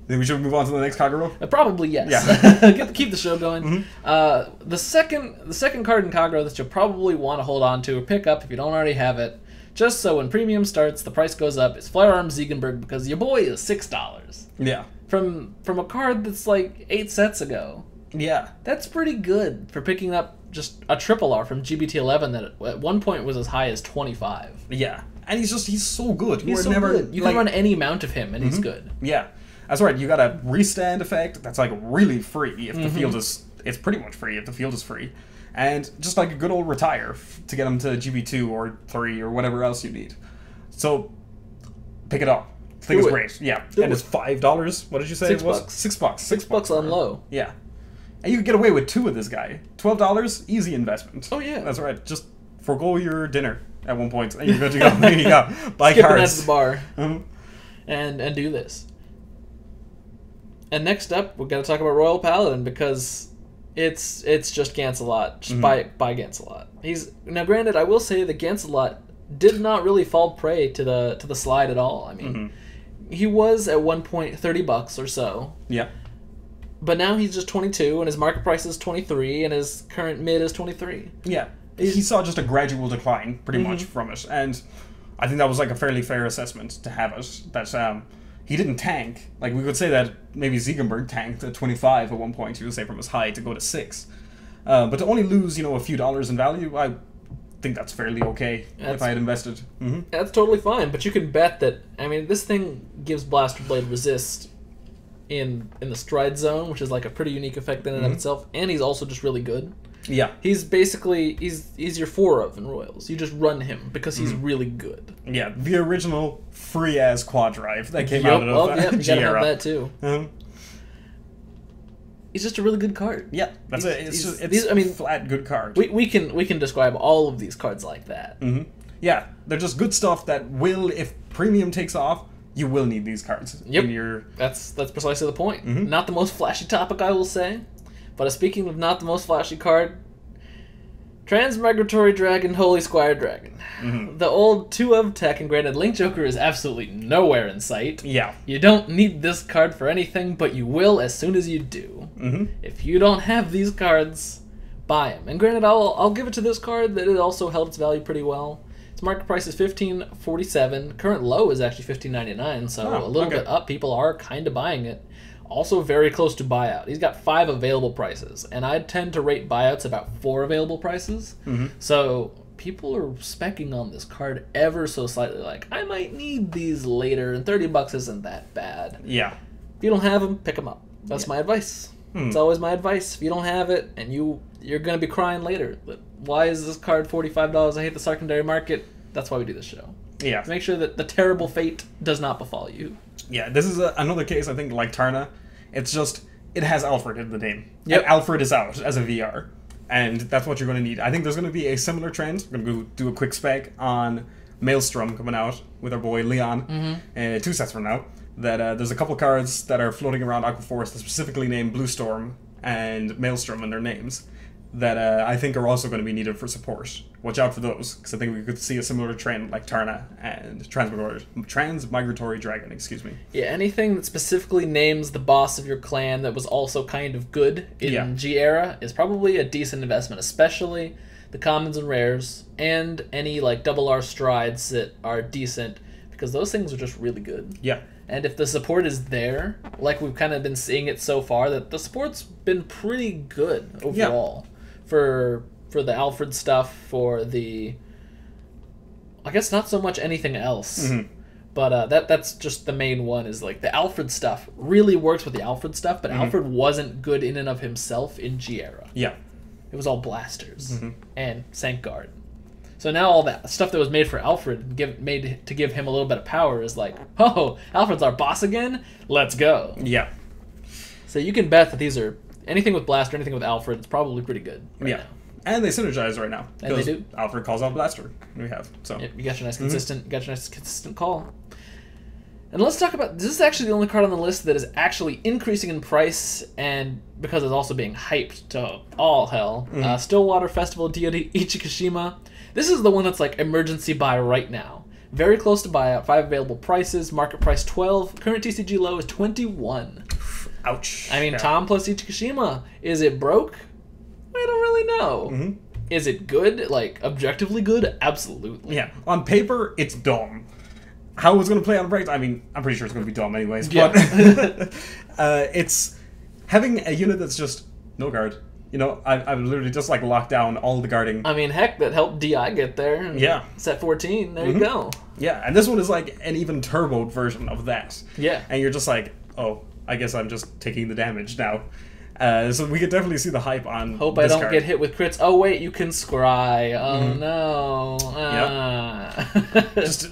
Then we should move on to the next Kagero? Probably yes. Yeah. Keep the show going. The second card in Kagero that you'll probably want to hold on to or pick up if you don't already have it, just so when premium starts, the price goes up, is Firearm Ziegenberg, because your boy is $6. Yeah. From a card that's like 8 sets ago. Yeah. That's pretty good for picking up just a triple R from GBT11 that at one point was as high as 25. Yeah. And he's so good. He's so good. You can run any amount of him and he's good. Yeah. That's right. You got a restand effect that's like really free if the field is... It's pretty much free if the field is free. And just like a good old retire to get him to GB2 or 3 or whatever else you need. So, pick it up. I think it's great. Yeah. And it's $5. What did you say it was? $6. $6 on low. Yeah. And you can get away with 2 of this guy. $12, easy investment. Oh, yeah. That's right. Just forgo your dinner. at one point. And you're good to go. There you go. Buy Skipping cards. at the bar. And do this. And next up, we're going to talk about Royal Paladin, because it's just Gancelot. Just buy Gancelot. Now, granted, I will say that Gancelot did not really fall prey to the slide at all. I mean, he was at one point $30 or so. Yeah. But now he's just 22, and his market price is 23, and his current mid is 23. Yeah. He saw just a gradual decline, pretty much, from it. And I think that was like a fairly fair assessment to have it. That he didn't tank. Like, we could say that maybe Ziegenberg tanked at 25 at one point, you would say, from his high to go to 6. But to only lose, a few dollars in value, I think that's fairly okay if I had invested. That's totally fine, but you can bet that, I mean, this thing gives Blaster Blade resist in the stride zone, which is like a pretty unique effect in and of itself, and he's also just really good. Yeah. He's basically, he's your 4 of in Royals. You just run him because he's really good. Yeah, the original free-ass quad drive that came out of you gotta have that too. He's just a really good card. Yeah, that's it. It's flat good card. We can describe all of these cards like that. Yeah, they're just good stuff that will, if premium takes off, you will need these cards. Yep. That's precisely the point. Not the most flashy topic, I will say. But speaking of not the most flashy card, Transmigratory Dragon, Holy Squire Dragon. The old 2 of tech, and granted, Link Joker is absolutely nowhere in sight. Yeah. You don't need this card for anything, but you will as soon as you do. If you don't have these cards, buy them. And granted, I'll give it to this card that it also held its value pretty well. Its market price is $15.47. Current low is actually $15.99, so a little bit up. People are kind of buying it. Also very close to buyout. He's got 5 available prices, and I tend to rate buyouts about 4 available prices. So people are specking on this card ever so slightly. Like, I might need these later, and $30 isn't that bad. Yeah. If you don't have them, pick them up. That's my advice. It's always my advice. If you don't have it, and you're going to be crying later. Why is this card $45? I hate the secondary market. That's why we do this show. Yeah. To make sure that the terrible fate does not befall you. Yeah, this is another case, I think, like Tarna. It's just, it has Alfred in the name. Yep. And Alfred is out as a VR. And that's what you're going to need. I think there's going to be a similar trend. We're going to go do a quick spec on Maelstrom coming out with our boy Leon 2 sets from now. That there's a couple cards that are floating around Aquaforce that specifically name Bluestorm and Maelstrom in their names that I think are also going to be needed for support. Watch out for those, because I think we could see a similar trend like Tarna and Transmigratory Dragon, excuse me. Yeah, anything that specifically names the boss of your clan that was also kind of good in G era is probably a decent investment, especially the commons and rares, and any like double R strides that are decent, because those things are just really good. Yeah. And if the support is there, like we've kind of been seeing it so far, that the support's been pretty good overall. For the Alfred stuff, for the... I guess not so much anything else. But that's just the main one, is like the Alfred stuff really works with the Alfred stuff, but Alfred wasn't good in and of himself in G era. Yeah. It was all blasters and Sank Guard. So now all that stuff that was made for Alfred, made to give him a little bit of power, is like, oh, Alfred's our boss again? Let's go. Yeah. So you can bet that these are... Anything with Blaster, anything with Alfred, it's probably pretty good right now. And they synergize right now. And they do. Alfred calls out Blaster. We have. So yep, you got your nice consistent call. And let's talk about... This is actually the only card on the list that is actually increasing in price, and because it's also being hyped to all hell. Stillwater Festival Deity Ichikashima. This is the one that's like emergency buy right now. Very close to buyout. 5 available prices. Market price 12. Current TCG low is 21. Ouch. I mean, Tom plus Ichikashima. Is it broke? I don't really know. Is it good? Like, objectively good? Absolutely. Yeah. On paper, it's dumb. How it's going to play on breaks? I mean, I'm pretty sure it's going to be dumb anyways. Yeah. But it's having a unit that's just no guard. You know, I've literally just like locked down all the guarding. I mean, heck, that helped DI get there. Yeah. Set 14. There you go. Yeah, and this one is like an even turboed version of that. Yeah. And you're just like, oh, I guess I'm just taking the damage now. So we could definitely see the hype on Hope this I don't card. get hit with crits. Oh, wait, you can scry. Oh, no. Just,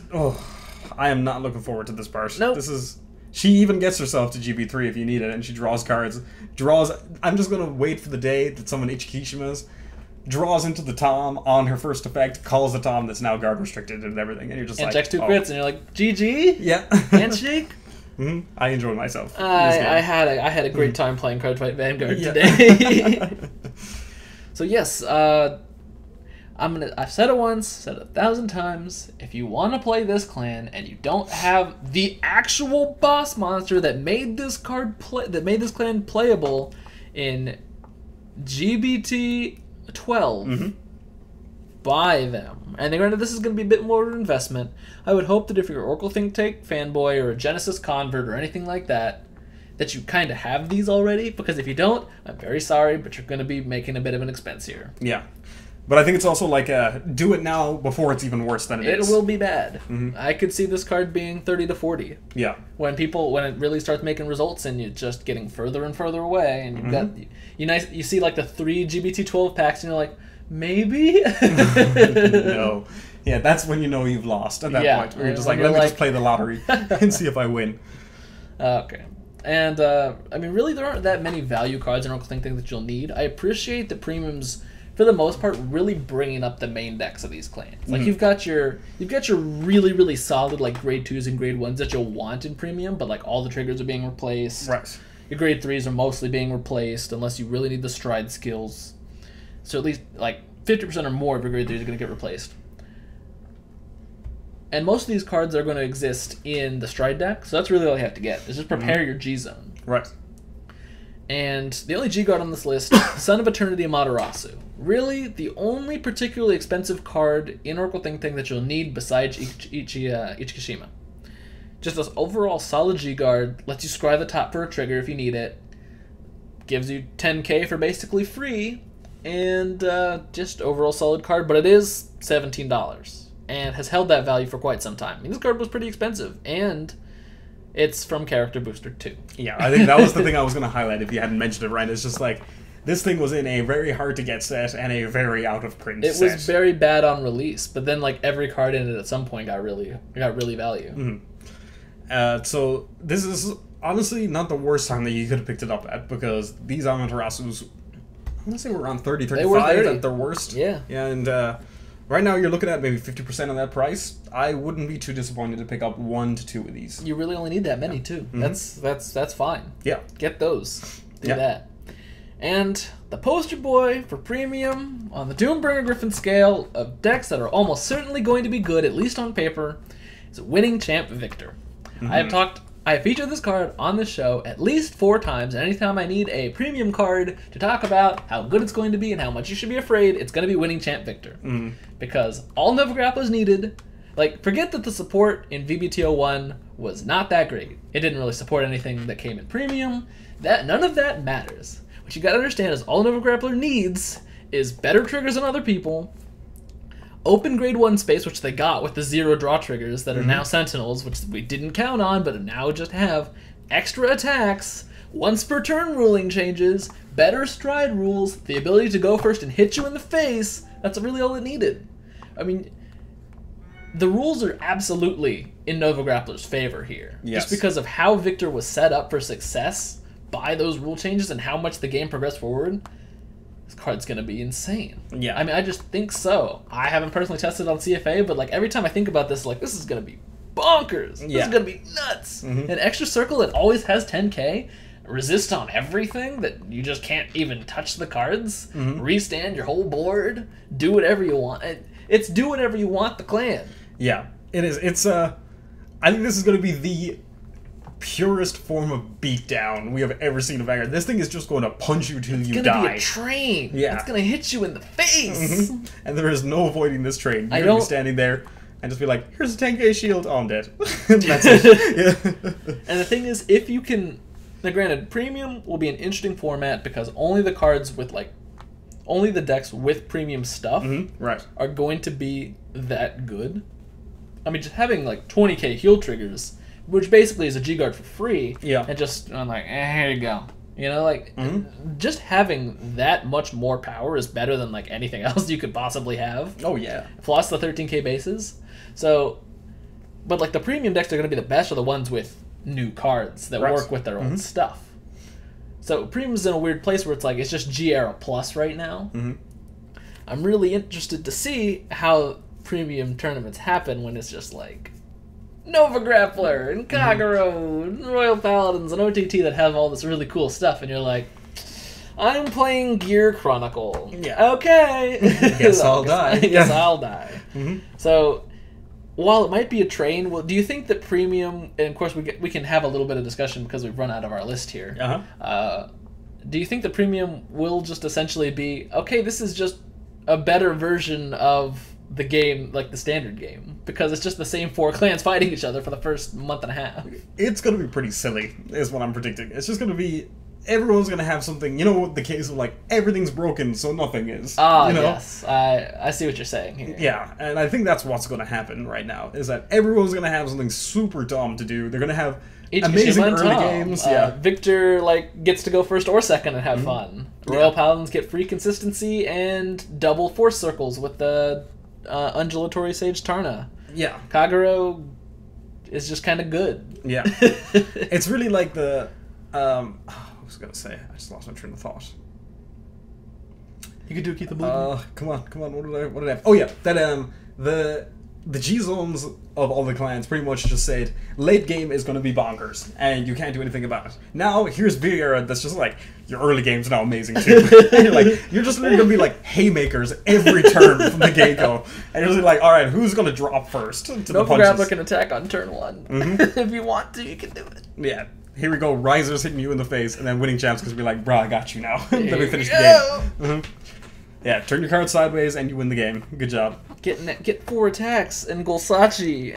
I am not looking forward to this part. Nope. This is... She even gets herself to GB3 if you need it, and she draws cards. I'm just going to wait for the day that someone Ichikishimas draws into the Tom on her first effect, calls the Tom that's now guard restricted and everything, and you're just and like, checks 2 crits, and you're like, GG? Yeah. Handshake? I enjoyed myself. I had a great time playing Cardfight Vanguard today. So yes, I've said it once, said it 1,000 times. If you want to play this clan and you don't have the actual boss monster that made this clan playable in GBT 12, buy them. And granted, this is going to be a bit more of an investment. I would hope that if you're an Oracle Think Tank fanboy or a Genesis convert or anything like that, that you kind of have these already. Because if you don't, I'm very sorry, but you're going to be making a bit of an expense here. Yeah. But I think it's also like, do it now before it's even worse than it is. It will be bad. I could see this card being 30 to 40. Yeah. When it really starts making results and you're just getting further and further away, and you've got you see like the 3 GBT12 packs, and you're like, maybe. No. Yeah, that's when you know you've lost at that point. Where you're just like, let me just play the lottery and see if I win. Okay. And I mean, really, there aren't that many value cards in Oracle Think Tank that you'll need. I appreciate the premiums, for the most part, really bringing up the main decks of these clans. Like you've got your really, really solid like grade 2s and grade 1s that you'll want in premium, but like all the triggers are being replaced. Right. Your grade 3s are mostly being replaced unless you really need the stride skills. So at least like 50% or more of your grade 3s are going to get replaced. And most of these cards are going to exist in the stride deck, so that's really all you have to get. Is just prepare your G zone. Right. And the only G-Guard on this list, Son of Eternity Amaterasu. Really, the only particularly expensive card in Oracle Think Tank that you'll need besides Ichikishima. Just this overall solid G-Guard, lets you scry the top for a trigger if you need it, gives you 10k for basically free, and just overall solid card, but it is $17, and has held that value for quite some time. I mean, this card was pretty expensive, and it's from Character Booster 2. Yeah, I think that was the thing I was going to highlight if you hadn't mentioned it, right? It's just like, this thing was in a very hard-to-get set and a very out-of-print set. It was very bad on release, but then like every card in it at some point got really value. So this is honestly not the worst time that you could have picked it up at, because these Amaterasus, I'm going to say, were around 30, 35 at their worst. Yeah. Yeah, and right now you're looking at maybe 50% of that price. I wouldn't be too disappointed to pick up 1 to 2 of these. You really only need that many, too. That's fine. Yeah. Get those. Do that. And the poster boy for premium on the Doombringer Griffin scale of decks that are almost certainly going to be good, at least on paper, is Winning Champ Victor. I have featured this card on this show at least 4 times, and anytime I need a premium card to talk about how good it's going to be and how much you should be afraid, it's going to be Winning Champ Victor. Because all Nova Grapplers needed, like, forget that the support in VBT01 was not that great. It didn't really support anything that came in premium. None of that matters. What you gotta understand is all Nova Grappler needs is better triggers than other people, open grade 1 space, which they got with the 0 draw triggers that are now Sentinels, which we didn't count on, but now just have extra attacks, once per turn ruling changes, better stride rules, the ability to go first and hit you in the face. That's really all it needed. I mean, the rules are absolutely in Nova Grappler's favor here. Just because of how Victor was set up for success by those rule changes and how much the game progressed forward. This card's going to be insane. Yeah. I mean, I just think so. I haven't personally tested on CFA, but like every time I think about this, like, this is going to be bonkers. This is going to be nuts. An extra circle that always has 10k, resist on everything, that you just can't even touch the cards, restand your whole board, do whatever you want. It's do whatever you want the clan. Yeah, it is. It's I think this is going to be the purest form of beatdown we have ever seen in Vanguard. This thing is just going to punch you till you die. It's going to be a train. Yeah. It's going to hit you in the face. And there is no avoiding this train. You're going to be standing there and just be like, here's a 10k shield. Oh, I'm dead. That's it. And the thing is, if you can... Now, granted, Premium will be an interesting format because only the cards with, like... Only the decks with Premium stuff are going to be that good. I mean, just having, like, 20k heal triggers, which basically is a G-Guard for free, and just, I'm like, here you go. You know, like, just having that much more power is better than, like, anything else you could possibly have. Oh, yeah. Plus the 13k bases. So, but, like, the premium decks are going to be the best are the ones with new cards that work with their own stuff. So, premium's in a weird place where it's like, it's just G-Era Plus right now. I'm really interested to see how premium tournaments happen when it's just like Nova Grappler and Kagero and Royal Paladins and OTT that have all this really cool stuff, and you're like, I'm playing Gear Chronicle. Yeah. Okay. Guess I'll die. Guess I'll die. So, while it might be a train, do you think that premium, and of course we can have a little bit of discussion because we've run out of our list here. Do you think the premium will just essentially be, okay, this is just a better version of the game, like the standard game, because it's just the same 4 clans fighting each other for the first month and a half? It's going to be pretty silly, is what I'm predicting. It's just going to be, everyone's going to have something, you know, the case of like, everything's broken, so nothing is. Ah, you know? yes. I see what you're saying here. Yeah, and I think that's what's going to happen right now, is that everyone's going to have something super dumb to do. They're going to have amazing early games. Victor gets to go first or second and have fun. Royal Paladins get free consistency and double force circles with the undulatory Sage Tarna. Yeah. Kagero is just kind of good. Yeah. It's really like the... I was going to say, I just lost my train of thought. You could keep the blue. Come on, what did I... Oh yeah, that, the G-zones of all the clans pretty much just said, late game is going to be bonkers, and you can't do anything about it. Now, here's Vieira that's just like, your early game's now amazing too. You're just literally going to be like haymakers every turn from the get-go. And you're just like, alright, who's going to drop first to the punches? Grappler can attack on turn 1. If you want to, you can do it. Yeah. Here we go, Risers hitting you in the face, and then winning champs because we're like, brah, I got you now. Let me finish the game. Yeah, turn your card sideways and you win the game. Good job. Get 4 attacks and Golsachi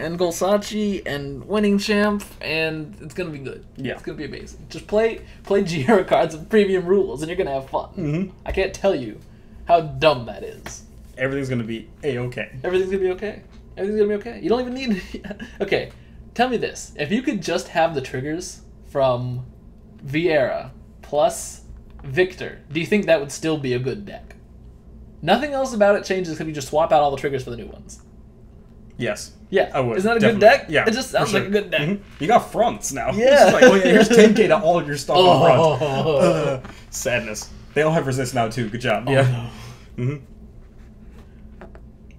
and winning champ, and it's gonna be good. Yeah, it's gonna be amazing. Just play GR cards with premium rules, and you're gonna have fun. I can't tell you how dumb that is. Everything's gonna be a-okay. Everything's gonna be okay. Everything's gonna be okay. You don't even need. Okay, tell me this: if you could just have the triggers from Vieira plus Victor, do you think that would still be a good deck? Nothing else about it changes if you just swap out all the triggers for the new ones. Yes. Yeah. I would. Isn't that a definitely. good deck? Yeah. It just sounds like a good deck. You got fronts now. Yeah. It's like, oh yeah, here's 10k to all your stuff on front. Sadness. They all have resist now too. Good job. Yeah. No.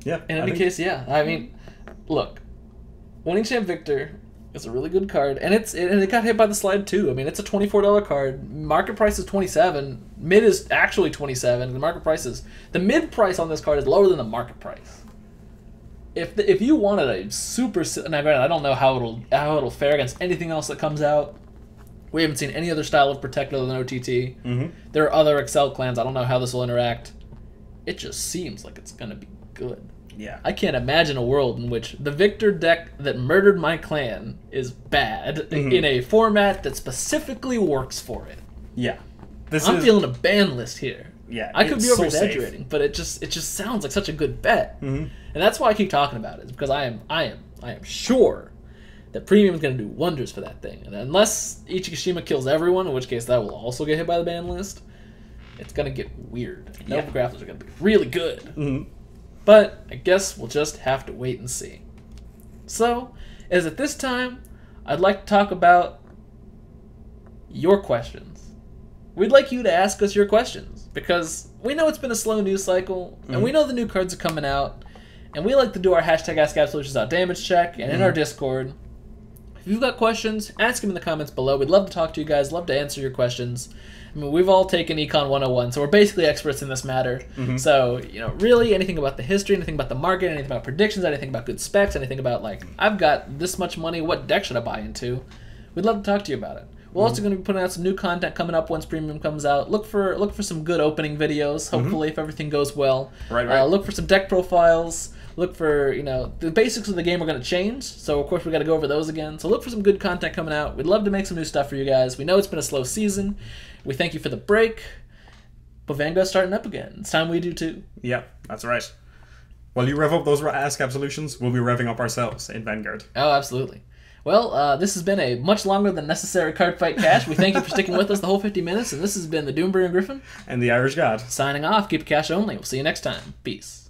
Yeah. In any case, yeah. I mean, look, winning champ Victor is a really good card, and it got hit by the slide too. I mean, it's a $24 card. Market price is $27. Mid is actually $27. The market price the mid price on this card is lower than the market price. If you wanted a super, and I don't know how it'll fare against anything else that comes out. We haven't seen any other style of Protect other than OTT. There are other Excel clans. I don't know how this will interact. It just seems like it's gonna be good. Yeah. I can't imagine a world in which the Victor deck that murdered my clan is bad in a format that specifically works for it. Yeah. I'm feeling a ban list here. Yeah. I could be over exaggerating, but it just sounds like such a good bet. And that's why I keep talking about it, is because I am sure that premium is going to do wonders for that thing. And unless Ichikishima kills everyone, in which case that will also get hit by the ban list, it's going to get weird. Nova Grapplers are going to be really good. But I guess we'll just have to wait and see. So, as at this time, I'd like to talk about your questions. We'd like you to ask us your questions, because we know it's been a slow news cycle, and we know the new cards are coming out, and we like to do our hashtag AskAbsolutionsDamage check, and in our Discord. If you've got questions, ask them in the comments below. We'd love to talk to you guys, love to answer your questions. I mean, we've all taken Econ 101, so we're basically experts in this matter. So, really anything about the history, anything about the market, anything about predictions, anything about good specs, anything about, I've got this much money, what deck should I buy into? We'd love to talk to you about it. We're also going to be putting out some new content coming up once Premium comes out. Look for some good opening videos, hopefully, if everything goes well. Right. Look for some deck profiles. Look for, the basics of the game are going to change, so of course we got to go over those again. So look for some good content coming out. We'd love to make some new stuff for you guys. We know it's been a slow season. We thank you for the break, but Vanguard's starting up again. It's time we do too. Yep, that's right. While you rev up those Ask Absolutions, we'll be revving up ourselves in Vanguard. Oh, absolutely. Well, this has been a much longer than necessary Cardfight Cash. We thank you for sticking with us the whole 50 minutes, and this has been the Doombringer Griffin. And the Irish God. Signing off. Keep it cash only. We'll see you next time. Peace.